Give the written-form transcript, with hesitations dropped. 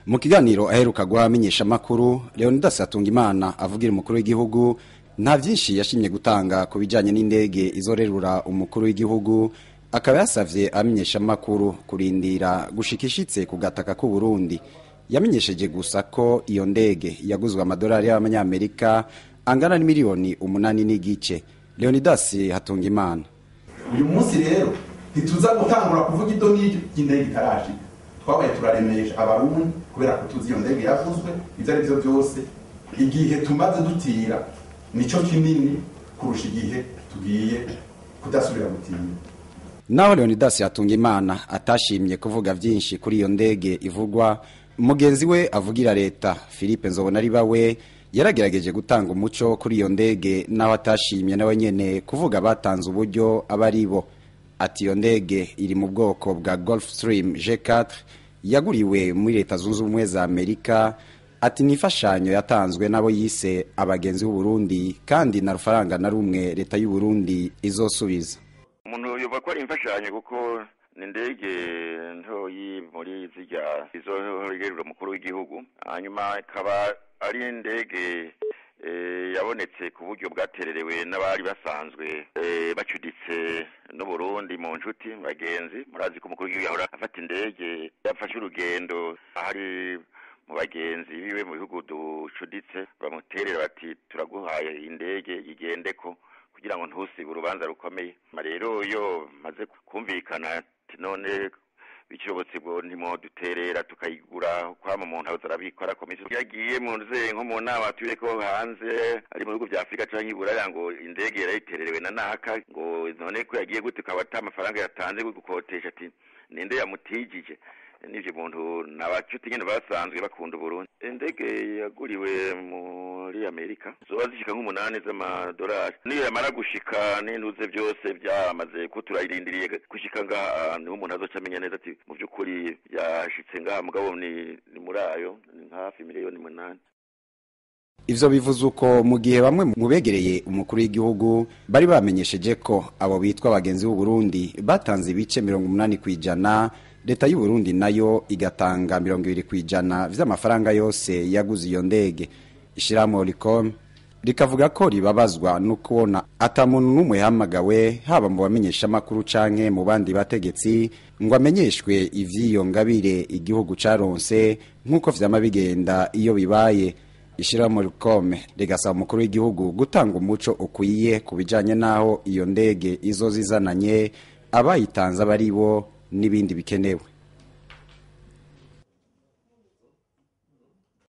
Mu kiganiro aheruka guhamenyesha makuru Leonidas Hatungimana avugira umukuru w'igihugu nta byinshi yashimye gutanga ku bijanye n'indege izorerura umukuru w'igihugu, akaba yasavye amenyesha makuru kurindira gushikishitse ku gataka ku Burundi. Yamenyesheje gusa ko iyo ndege yaguzwe amadolari y'abanyamerika angana n'imiliyoni 8 Leonidas Hatungimana: uyu munsi rero ntituza gutangura kuvuga ido n'indege itaraje, twabaye turaremesha abarundi kubera ko tuzi iyo ndege yavuzwe. Ivyo ari byo byose igihe tumaze dutira nico kinini kurusha igihe tugiye kudasubira gutira. Naho Leonidas Hatungimana atashimye kuvuga byinshi kuri iyo ndege ivugwa, mugenzi we avugira leta Philippe Nzobonaribawe yaragerageje gutanga umuco kuri iyo ndege, naho atashimye nawe nyene kuvuga batanze uburyo abaribo. Ati iyo ndege iri mu bwoko bwa Gulfstream G4 yaguriwe muri leta zunze ubumwe za Amerika. Ati nifashanyo yatanzwe nabo yise abagenzi b'u Burundi, kandi na rufaranga na rumwe leta y'u Burundi izosubiza. Umuntu yoba ko ari imfashanyo kuko ni ndege ntoyi muri zijya izohererwa umukuru w'igihugu, hanyuma ikaba ari indege yabonetse ku buryo bwatererewe n'abari basanzwe bacuditse no Burundi mu nshuti bagenzi. Murazi ko umukuru w'igihugu yahora afata indege yafashe urugendo ahari mu bagenzi biwe mu bihugu ducuditse, bamuterera bati turaguhaye indege igendeko kugira ngo ntusibe urubanza rukomeye. Rero yo maze kumvikana none bicirobotse bwo ntimo duterera tukayigura kwama umuntu azarabikora komisiyo yagiye mu nze nko mu nama tubire ko hanze ari mu bihugu bya Afrika canke Buraya ngo indege yarayitererewe na naka, ngo none ko yagiye gute kabata amafaranga yatanze gukotesha, ati ninde yamutijije. Nivyo muntu nabacuti nyene basanzwe bakunda Burundi. Indege yaguriwe muri Amerika zoba zishika nk'umunani z'amadolari, niyo yamara gushika n'intuze byose byamaze kuturayirindiriye gushika ngaha ni umuntu azocamenya neza ati mu byukuri yashitse ngaha, mugabo ni muri ayo ni hafi miliyoni 8. Ivyo bivuze uko mu gihe bamwe mu begereye umukuru w'igihugu bari bamenyesheje ko abo bitwa abagenzi b'u Burundi batanze ibice 80%, leta y'u Burundi nayo igatanga 20% vy'amafaranga yose yaguze iyo ndege. Ishiramo Licom rikavuga ko ribabazwa no kubona atamuntu numwe hamagawe haba mu bamenyesha makuru canke mu bandi bategetsi ngo amenyeshwe ivyiyo ngabire igihugu caronse nkuko vyama bigenda iyo bibaye. Ishiramo Licom rigasaba umukuru w'igihugu gutanga umuco ukwiye kubijanye naho iyo ndege izozizananye, abayitanze abaribo n'ibindi bikenewe.